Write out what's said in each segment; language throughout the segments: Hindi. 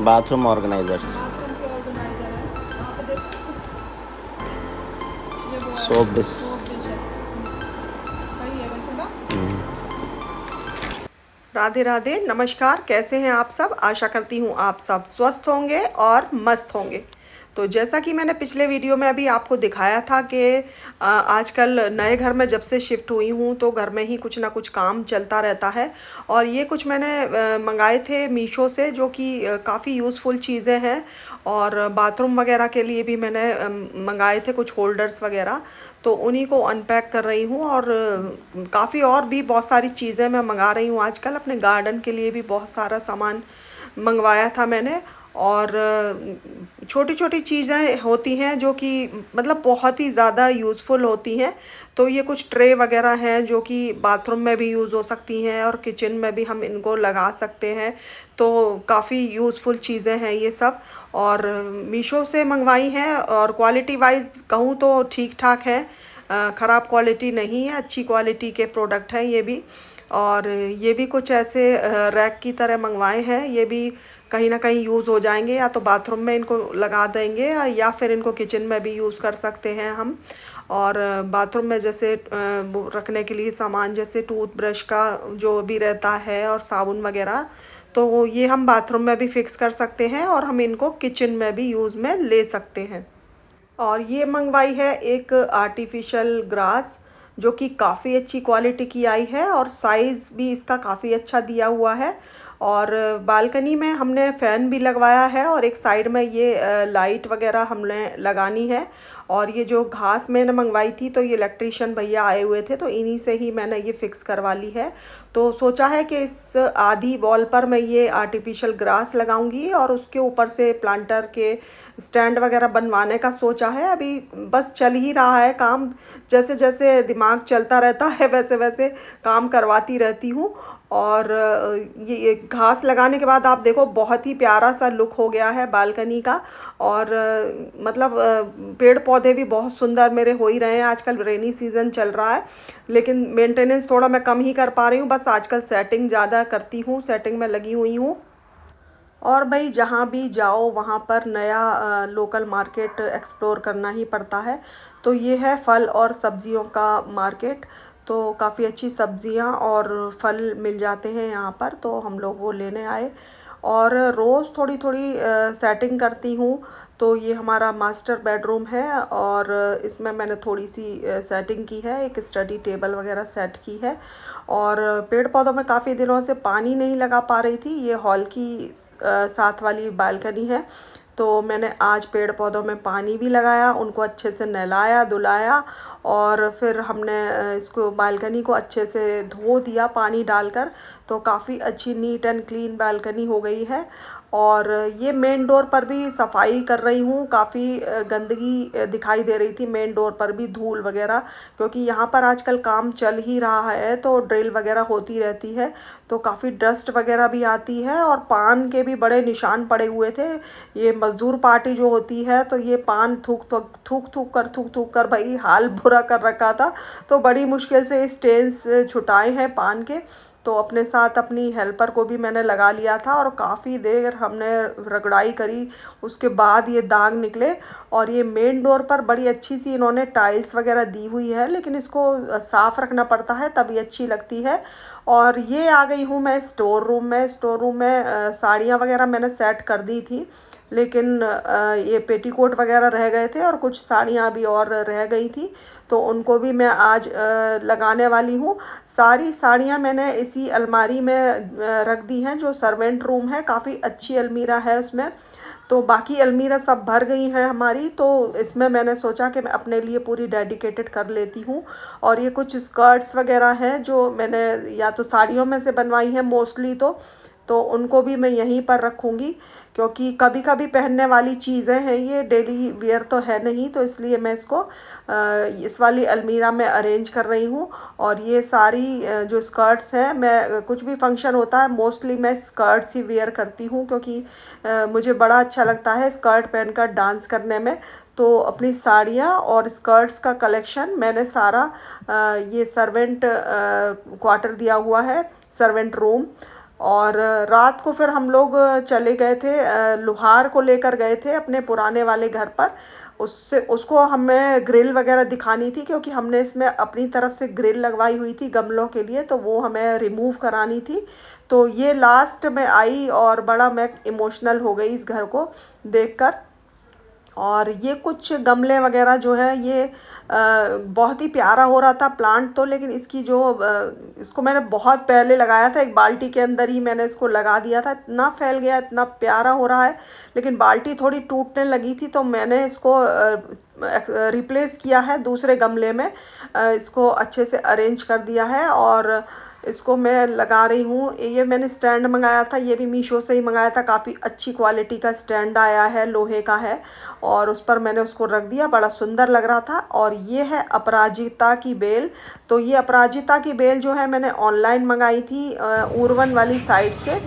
बाथरूम ऑर्गेनाइजर्स, बाथरूम के ऑर्गेनाइजर है। वहाँ पे देखो, ये वो है, सोप डिश। सोप डिश है। सही है वैसे ना। राधे राधे, नमस्कार। कैसे हैं आप सब? आशा करती हूँ आप सब स्वस्थ होंगे और मस्त होंगे। तो जैसा कि मैंने पिछले वीडियो में अभी आपको दिखाया था कि आजकल नए घर में जब से शिफ्ट हुई हूँ तो घर में ही कुछ ना कुछ काम चलता रहता है। और ये कुछ मैंने मंगाए थे मीशो से, जो कि काफ़ी यूज़फुल चीज़ें हैं। और बाथरूम वगैरह के लिए भी मैंने मंगाए थे कुछ होल्डर्स वगैरह। तो उन्हीं को अनपैक कर रही हूँ। और काफ़ी और भी बहुत सारी चीज़ें मैं मंगा रही हूँ आजकल। अपने गार्डन के लिए भी बहुत सारा सामान मंगवाया था मैंने। और छोटी छोटी चीज़ें होती हैं जो कि मतलब बहुत ही ज़्यादा यूज़फुल होती हैं। तो ये कुछ ट्रे वगैरह हैं जो कि बाथरूम में भी यूज़ हो सकती हैं और किचन में भी हम इनको लगा सकते हैं। तो काफ़ी यूज़फुल चीज़ें हैं ये सब। और मीशो से मंगवाई हैं और क्वालिटी वाइज कहूँ तो ठीक ठाक है। ख़राब क्वालिटी नहीं है, अच्छी क्वालिटी के प्रोडक्ट हैं ये भी। और ये भी कुछ ऐसे रैक की तरह मंगवाए हैं। ये भी कहीं ना कहीं यूज़ हो जाएंगे, या तो बाथरूम में इनको लगा देंगे या फिर इनको किचन में भी यूज़ कर सकते हैं हम। और बाथरूम में जैसे वो रखने के लिए सामान, जैसे टूथब्रश का जो भी रहता है और साबुन वगैरह, तो ये हम बाथरूम में भी फिक्स कर सकते हैं और हम इनको किचन में भी यूज़ में ले सकते हैं। और ये मंगवाई है एक आर्टिफिशियल ग्रास, जो कि काफ़ी अच्छी क्वालिटी की आई है और साइज़ भी इसका काफ़ी अच्छा दिया हुआ है। और बालकनी में हमने फ़ैन भी लगवाया है और एक साइड में ये लाइट वगैरह हमने लगानी है। और ये जो घास मैंने मंगवाई थी तो ये इलेक्ट्रीशियन भैया आए हुए थे, तो इन्हीं से ही मैंने ये फ़िक्स करवा ली है। तो सोचा है कि इस आधी वॉल पर मैं ये आर्टिफिशियल ग्रास लगाऊंगी और उसके ऊपर से प्लांटर के स्टैंड वगैरह बनवाने का सोचा है। अभी बस चल ही रहा है काम। जैसे जैसे दिमाग चलता रहता है वैसे वैसे काम करवाती रहती हूँ। और ये घास लगाने के बाद आप देखो बहुत ही प्यारा सा लुक हो गया है बालकनी का। और मतलब पेड़ पौधे भी बहुत सुंदर मेरे हो ही रहे हैं। आजकल रेनी सीज़न चल रहा है, लेकिन मेंटेनेंस थोड़ा मैं कम ही कर पा रही हूँ। बस आजकल सेटिंग ज़्यादा करती हूँ, सेटिंग में लगी हुई हूँ। और भाई जहाँ भी जाओ वहाँ पर नया लोकल मार्केट एक्सप्लोर करना ही पड़ता है। तो ये है फल और सब्जियों का मार्केट। तो काफ़ी अच्छी सब्जियाँ और फल मिल जाते हैं यहाँ पर, तो हम लोग वो लेने आए। और रोज़ थोड़ी थोड़ी सेटिंग करती हूँ। तो ये हमारा मास्टर बेडरूम है और इसमें मैंने थोड़ी सी सेटिंग की है, एक स्टडी टेबल वगैरह सेट की है। और पेड़ पौधों में काफ़ी दिनों से पानी नहीं लगा पा रही थी। ये हॉल की साथ वाली बालकनी है, तो मैंने आज पेड़ पौधों में पानी भी लगाया, उनको अच्छे से नहलाया धुलाया। और फिर हमने इसको बालकनी को अच्छे से धो दिया पानी डालकर। तो काफ़ी अच्छी नीट एंड क्लीन बालकनी हो गई है। और ये मेन डोर पर भी सफाई कर रही हूँ। काफ़ी गंदगी दिखाई दे रही थी मेन डोर पर भी, धूल वगैरह, क्योंकि यहाँ पर आजकल काम चल ही रहा है तो ड्रिल वगैरह होती रहती है। तो काफ़ी डस्ट वगैरह भी आती है और पान के भी बड़े निशान पड़े हुए थे। ये मज़दूर पार्टी जो होती है, तो ये पान थूक थूक कर भाई हाल बुरा कर रखा था। तो बड़ी मुश्किल से स्टेन्स छुटाए हैं पान के। तो अपने साथ अपनी हेल्पर को भी मैंने लगा लिया था और काफ़ी देर हमने रगड़ाई करी, उसके बाद ये दाग निकले। और ये मेन डोर पर बड़ी अच्छी सी इन्होंने टाइल्स वगैरह दी हुई है, लेकिन इसको साफ़ रखना पड़ता है तभी अच्छी लगती है। और ये आ गई हूँ मैं स्टोर रूम में। स्टोर रूम में साड़ियाँ वगैरह मैंने सेट कर दी थी, लेकिन ये पेटीकोट वगैरह रह गए थे और कुछ साड़ियाँ अभी और रह गई थी। तो उनको भी मैं आज लगाने वाली हूँ। सारी साड़ियाँ मैंने इसी अलमारी में रख दी हैं, जो सर्वेंट रूम है। काफ़ी अच्छी अलमीरा है उसमें। तो बाकी अलमीरा सब भर गई हैं हमारी, तो इसमें मैंने सोचा कि मैं अपने लिए पूरी डेडिकेटेड कर लेती हूँ। और ये कुछ स्कर्ट्स वगैरह हैं जो मैंने या तो साड़ियों में से बनवाई हैं मोस्टली, तो उनको भी मैं यहीं पर रखूँगी, क्योंकि कभी कभी पहनने वाली चीज़ें हैं, ये डेली वियर तो है नहीं। तो इसलिए मैं इसको इस वाली अलमीरा में अरेंज कर रही हूँ। और ये सारी जो स्कर्ट्स हैं, मैं कुछ भी फंक्शन होता है मोस्टली मैं स्कर्ट्स ही वेयर करती हूँ, क्योंकि मुझे बड़ा अच्छा लगता है स्कर्ट पहनकर डांस करने में। तो अपनी साड़ियाँ और स्कर्ट्स का कलेक्शन मैंने सारा ये सर्वेंट क्वार्टर दिया हुआ है, सर्वेंट रूम। और रात को फिर हम लोग चले गए थे, लोहार को लेकर गए थे अपने पुराने वाले घर पर। उससे उसको हमें ग्रिल वगैरह दिखानी थी, क्योंकि हमने इसमें अपनी तरफ से ग्रिल लगवाई हुई थी गमलों के लिए, तो वो हमें रिमूव करानी थी। तो ये लास्ट में आई और बड़ा मैं इमोशनल हो गई इस घर को देखकर। और ये कुछ गमले वगैरह जो है ये बहुत ही प्यारा हो रहा था प्लांट तो, लेकिन इसकी जो इसको मैंने बहुत पहले लगाया था, एक बाल्टी के अंदर ही मैंने इसको लगा दिया था, इतना फैल गया, इतना प्यारा हो रहा है। लेकिन बाल्टी थोड़ी टूटने लगी थी, तो मैंने इसको रिप्लेस किया है दूसरे गमले में, इसको अच्छे से अरेंज कर दिया है और इसको मैं लगा रही हूँ। ये मैंने स्टैंड मंगाया था, ये भी मीशो से ही मंगाया था, काफ़ी अच्छी क्वालिटी का स्टैंड आया है, लोहे का है। और उस पर मैंने उसको रख दिया, बड़ा सुंदर लग रहा था। और ये है अपराजिता की बेल। तो ये अपराजिता की बेल जो है मैंने ऑनलाइन मंगाई थी उर्वन वाली साइट से,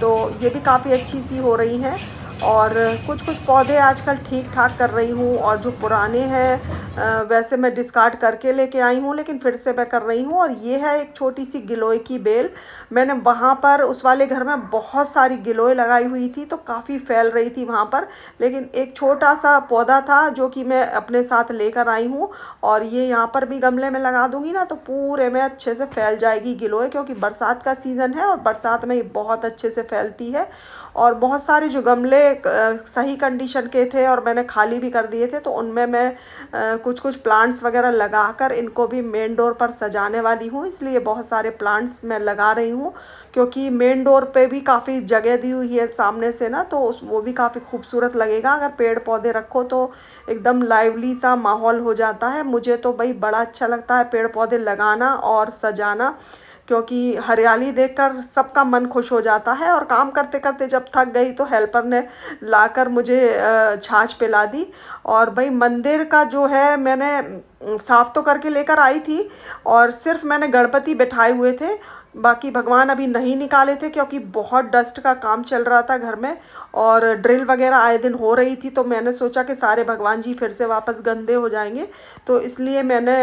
तो ये भी काफ़ी अच्छी सी हो रही हैं। और कुछ कुछ पौधे आजकल ठीक ठाक कर रही हूँ, और जो पुराने हैं वैसे मैं डिस्कार्ड करके लेके आई हूँ, लेकिन फिर से मैं कर रही हूँ। और ये है एक छोटी सी गिलोय की बेल। मैंने वहाँ पर उस वाले घर में बहुत सारी गिलोय लगाई हुई थी, तो काफ़ी फैल रही थी वहाँ पर, लेकिन एक छोटा सा पौधा था जो कि मैं अपने साथ लेकर आई हूँ। और ये यहाँ पर भी गमले में लगा दूँगी ना, तो पूरे में अच्छे से फैल जाएगी गिलोय, क्योंकि बरसात का सीज़न है और बरसात में ये बहुत अच्छे से फैलती है। और बहुत सारे जो गमले सही कंडीशन के थे और मैंने खाली भी कर दिए थे, तो उनमें मैं कुछ कुछ प्लांट्स वगैरह लगाकर इनको भी मेन डोर पर सजाने वाली हूँ। इसलिए बहुत सारे प्लांट्स मैं लगा रही हूँ, क्योंकि मेन डोर पे भी काफ़ी जगह दी हुई है सामने से ना, तो वो भी काफ़ी खूबसूरत लगेगा। अगर पेड़ पौधे रखो तो एकदम लाइवली सा माहौल हो जाता है। मुझे तो भाई बड़ा अच्छा लगता है पेड़ पौधे लगाना और सजाना, क्योंकि हरियाली देखकर सबका मन खुश हो जाता है। और काम करते करते जब थक गई तो हेल्पर ने लाकर मुझे छाछ पिला दी। और भाई मंदिर का जो है मैंने साफ़ तो करके लेकर आई थी, और सिर्फ मैंने गणपति बिठाए हुए थे, बाकी भगवान अभी नहीं निकाले थे, क्योंकि बहुत डस्ट का काम चल रहा था घर में और ड्रिल वगैरह आए दिन हो रही थी। तो मैंने सोचा कि सारे भगवान जी फिर से वापस गंदे हो जाएंगे, तो इसलिए मैंने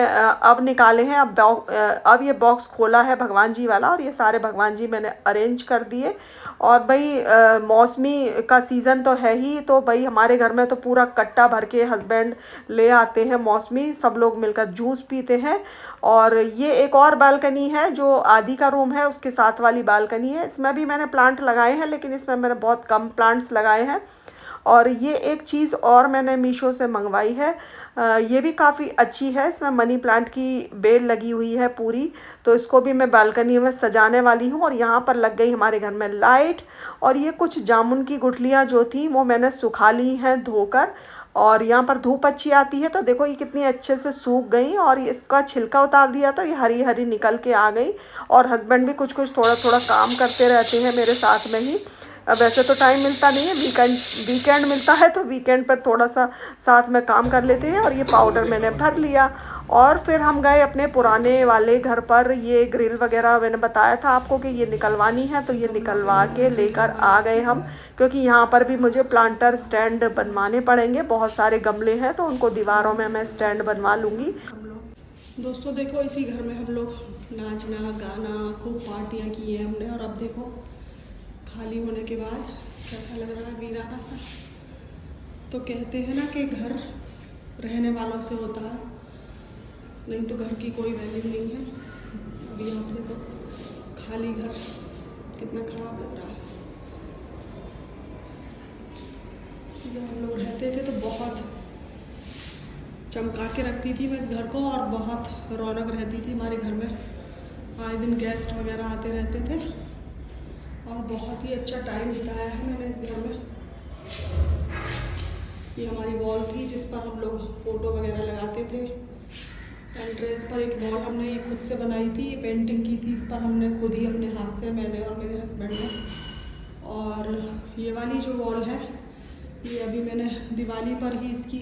अब निकाले हैं। अब ये बॉक्स खोला है भगवान जी वाला, और ये सारे भगवान जी मैंने अरेंज कर दिए। और भाई मौसमी का सीज़न तो है ही, तो भाई हमारे घर में तो पूरा कट्टा भर के हस्बैंड ले आते हैं मौसमी, सब लोग मिलकर जूस पीते हैं। और ये एक और बालकनी है जो आदि का रूम है, उसके साथ वाली बालकनी है, इसमें भी मैंने प्लांट लगाए हैं, लेकिन इसमें मैंने बहुत कम प्लांट्स लगाए हैं। और ये एक चीज़ और मैंने मीशो से मंगवाई है, ये भी काफ़ी अच्छी है, इसमें मनी प्लांट की बेल लगी हुई है पूरी, तो इसको भी मैं बालकनी में सजाने वाली हूँ। और यहाँ पर लग गई हमारे घर में लाइट। और ये कुछ जामुन की गुठलियाँ जो थी वो मैंने सुखा ली हैं धोकर, और यहाँ पर धूप अच्छी आती है, तो देखो ये कितनी अच्छे से सूख गई। और इसका छिलका उतार दिया तो ये हरी हरी निकल के आ गई। और हस्बैंड भी कुछ कुछ थोड़ा थोड़ा काम करते रहते हैं मेरे साथ में ही। अब वैसे तो टाइम मिलता नहीं है, वीकेंड मिलता है, तो वीकेंड पर थोड़ा सा साथ में काम कर लेते हैं। और ये पाउडर मैंने भर लिया, और फिर हम गए अपने पुराने वाले घर पर। ये ग्रिल वगैरह मैंने बताया था आपको कि ये निकलवानी है, तो ये निकलवा के लेकर आ गए हम, क्योंकि यहाँ पर भी मुझे प्लांटर स्टैंड बनवाने पड़ेंगे। बहुत सारे गमले हैं, तो उनको दीवारों में मैं स्टैंड बनवा लूँगी। दोस्तों देखो, इसी घर में हम लोग नाचना गाना खूब पार्टियाँ की हैं हमने, और अब देखो खाली होने के बाद कैसा लग रहा है वीराना सा। तो कहते हैं ना कि घर रहने वालों से होता है, नहीं तो घर की कोई वैल्यू नहीं है। अभी यहाँ पे तो खाली घर कितना ख़राब लग रहा है। जब हम लोग रहते थे तो बहुत चमका के रखती थी मैं इस घर को, और बहुत रौनक रहती थी हमारे घर में। आए दिन गेस्ट वगैरह आते रहते थे, और बहुत ही अच्छा टाइम बिताया है मैंने इस घर में। ये हमारी वॉल थी जिस पर हम लोग फ़ोटो वगैरह लगाते थे। एंट्रेंस पर एक वॉल हमने ये खुद से बनाई थी, ये पेंटिंग की थी, इस पर हमने खुद ही अपने हाथ से, मैंने और मेरे हस्बैंड ने। और ये वाली जो वॉल है ये अभी मैंने दिवाली पर ही इसकी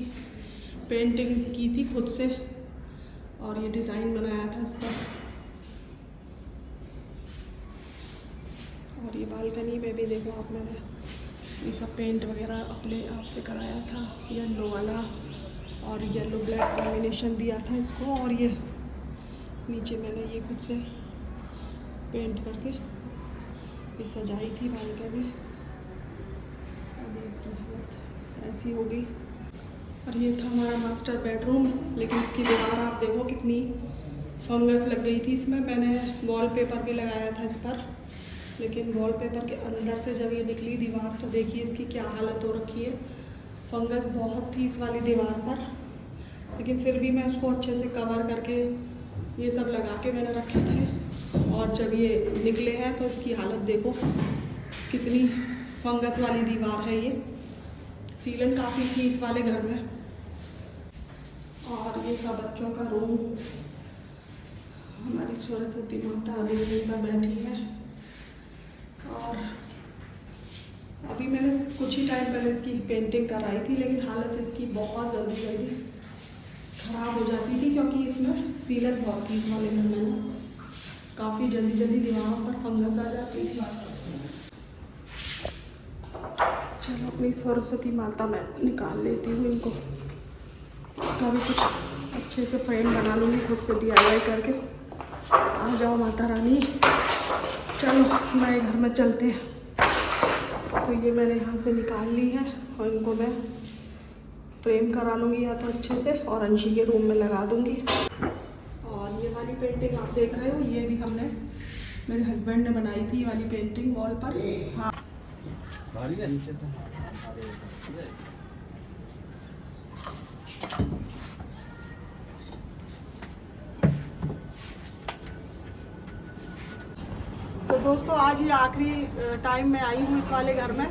पेंटिंग की थी खुद से, और ये डिज़ाइन बनाया था इस पर। और ये बालकनी में भी देखो आप, मैंने ये सब पेंट वगैरह अपने आप से कराया था, येलो वाला और येलो ब्लैक कॉम्बिनेशन दिया था इसको। और ये नीचे मैंने ये खुद से पेंट करके ये सजाई थी बालकनी, अभी इसकी हालत ऐसी हो गई। और ये था हमारा मास्टर बेडरूम, लेकिन इसकी दीवार आप देखो कितनी फंगस लग गई थी इसमें। मैंने वॉलपेपर भी लगाया था इस पर, लेकिन वॉलपेपर के अंदर से जब ये निकली दीवार तो देखिए इसकी क्या हालत हो रखी है। फंगस बहुत थी इस वाली दीवार पर, लेकिन फिर भी मैं उसको अच्छे से कवर करके ये सब लगा के मैंने रखे थे। और जब ये निकले हैं तो इसकी हालत देखो कितनी फंगस वाली दीवार है। ये सीलन काफ़ी थी इस वाले घर में। और ये था बच्चों का रूम, हमारी सरस्वती माता अभी यहीं पर बैठी है। और अभी मैंने कुछ ही टाइम पहले इसकी पेंटिंग कराई थी, लेकिन हालत इसकी बहुत जल्दी ख़राब हो जाती थी, क्योंकि इसमें सीलन बहुत थी इस वाले घर में ना, काफ़ी जल्दी दीवारों पर फंगस आ जाती थी। चलो अपनी सरस्वती माता मैं निकाल लेती हूँ इनको, इसका भी कुछ अच्छे से फ्रेम बना लूँगी खुद से DIY करके। आ जाओ माता रानी, चलो नए घर में चलते हैं। तो ये मैंने यहाँ से निकाल ली है और इनको मैं फ्रेम करा लूँगी या तो अच्छे से, और अंशी के रूम में लगा दूँगी। और ये वाली पेंटिंग आप देख रहे हो, ये भी हमने मेरे हस्बैंड ने बनाई थी, ये वाली पेंटिंग वॉल पर। हाँ नीचे से तो दोस्तों आज ये आखिरी टाइम में आई हूँ इस वाले घर में,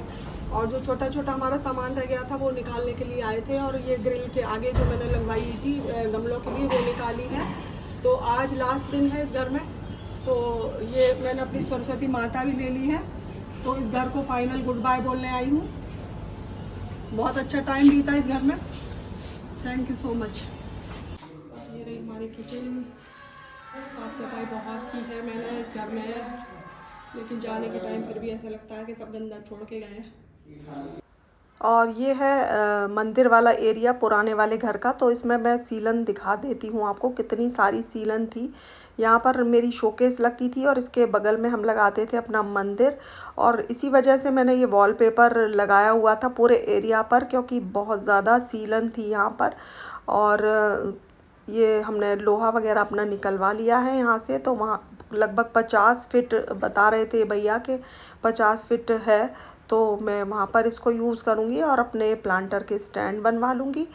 और जो छोटा छोटा हमारा सामान रह गया था वो निकालने के लिए आए थे। और ये ग्रिल के आगे जो मैंने लगवाई थी गमलों के लिए वो निकाली है। तो आज लास्ट दिन है इस घर में, तो ये मैंने अपनी सरस्वती माता भी ले ली है। तो इस घर को फाइनल गुड बाय बोलने आई हूँ। बहुत अच्छा टाइम बीता इस घर में, थैंक यू सो मच। ये रही हमारी किचन, साफ सफाई बहुत की है मैंने इस घर में, लेकिन जाने के टाइम फिर भी ऐसा लगता है कि सब गंदा छोड़ के गए हैं। और ये है मंदिर वाला एरिया पुराने वाले घर का। तो इसमें मैं सीलन दिखा देती हूँ आपको, कितनी सारी सीलन थी। यहाँ पर मेरी शोकेस लगती थी और इसके बगल में हम लगाते थे अपना मंदिर, और इसी वजह से मैंने ये वॉलपेपर लगाया हुआ था पूरे एरिया पर, क्योंकि बहुत ज़्यादा सीलन थी यहाँ पर। और ये हमने लोहा वगैरह अपना निकलवा लिया है यहाँ से। तो वहाँ लगभग 50 फीट बता रहे थे भैया के 50 फीट है, तो मैं वहाँ पर इसको यूज़ करूँगी और अपने प्लांटर के स्टैंड बनवा लूँगी।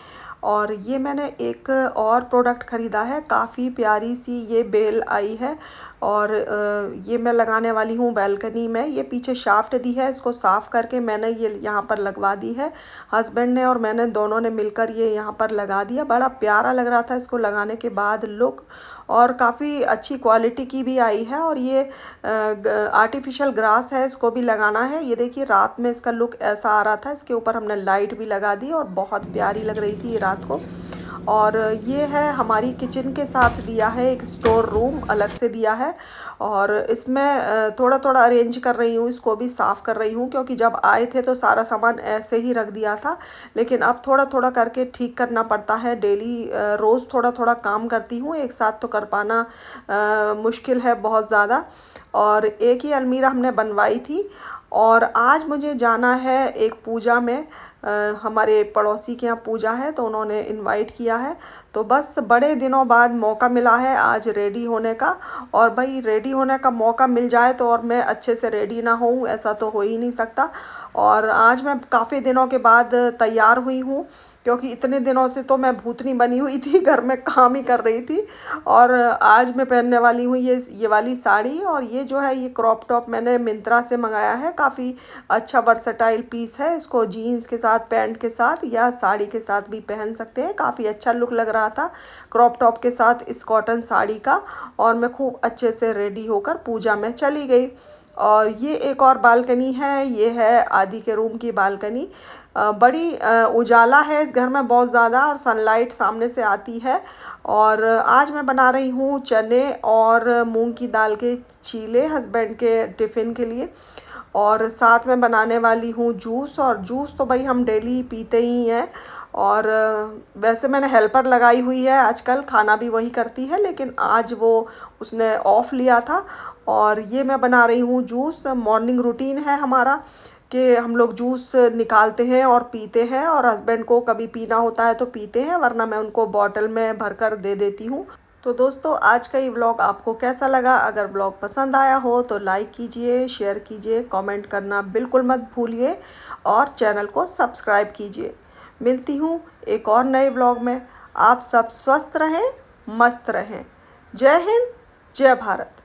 और ये मैंने एक और प्रोडक्ट ख़रीदा है, काफ़ी प्यारी सी ये बेल आई है, और ये मैं लगाने वाली हूँ बैल्कनी में। ये पीछे शाफ्ट दी है, इसको साफ़ करके मैंने ये यहाँ पर लगवा दी है। हस्बैंड ने और मैंने दोनों ने मिलकर ये यहाँ पर लगा दिया। बड़ा प्यारा लग रहा था इसको लगाने के बाद लुक, और काफ़ी अच्छी क्वालिटी की भी आई है। और ये आर्टिफिशियल ग्रास है, इसको भी लगाना है। ये देखिए रात में इसका लुक ऐसा आ रहा था, इसके ऊपर हमने लाइट भी लगा दी और बहुत प्यारी लग रही थी ये रात को। और ये है हमारी किचन के साथ दिया है एक स्टोर रूम अलग से दिया है, और इसमें थोड़ा थोड़ा अरेंज कर रही हूँ, इसको भी साफ़ कर रही हूँ, क्योंकि जब आए थे तो सारा सामान ऐसे ही रख दिया था। लेकिन अब थोड़ा थोड़ा करके ठीक करना पड़ता है, डेली रोज़ थोड़ा थोड़ा काम करती हूँ, एक साथ तो कर पाना मुश्किल है बहुत ज़्यादा। और एक ही अलमीरा हमने बनवाई थी। और आज मुझे जाना है एक पूजा में, हमारे पड़ोसी के यहाँ पूजा है, तो उन्होंने इनवाइट किया है। तो बस बड़े दिनों बाद मौका मिला है आज रेडी होने का। और भाई रेडी होने का मौका मिल जाए तो और मैं अच्छे से रेडी ना होऊं, ऐसा तो हो ही नहीं सकता। और आज मैं काफ़ी दिनों के बाद तैयार हुई हूँ, क्योंकि इतने दिनों से तो मैं भूतनी बनी हुई थी, घर में काम ही कर रही थी। और आज मैं पहनने वाली हूँ ये वाली साड़ी। और ये जो है ये क्रॉप टॉप मैंने मिंत्रा से मंगाया है, काफ़ी अच्छा वर्सेटाइल पीस है। इसको जीन्स के साथ, पैंट के साथ या साड़ी के साथ भी पहन सकते हैं। काफ़ी अच्छा लुक लग रहा था क्रॉप टॉप के साथ इस कॉटन साड़ी का। और मैं खूब अच्छे से रेडी होकर पूजा में चली गई। और ये एक और बालकनी है, ये है आदि के रूम की बालकनी। बड़ी उजाला है इस घर में बहुत ज़्यादा, और सनलाइट सामने से आती है। और आज मैं बना रही हूँ चने और मूंग की दाल के चीले हस्बैंड के टिफ़िन के लिए। और साथ में बनाने वाली हूँ जूस, और जूस तो भाई हम डेली पीते ही हैं। और वैसे मैंने हेल्पर लगाई हुई है, आजकल खाना भी वही करती है, लेकिन आज वो उसने ऑफ लिया था। और ये मैं बना रही हूँ जूस। मॉर्निंग रूटीन है हमारा कि हम लोग जूस निकालते हैं और पीते हैं, और हस्बैंड को कभी पीना होता है तो पीते हैं, वरना मैं उनको बॉटल में भर कर दे देती हूँ। तो दोस्तों, आज का ये व्लॉग आपको कैसा लगा? अगर व्लॉग पसंद आया हो तो लाइक कीजिए, शेयर कीजिए, कमेंट करना बिल्कुल मत भूलिए, और चैनल को सब्सक्राइब कीजिए। मिलती हूँ एक और नए व्लॉग में। आप सब स्वस्थ रहें, मस्त रहें। जय हिंद, जय भारत।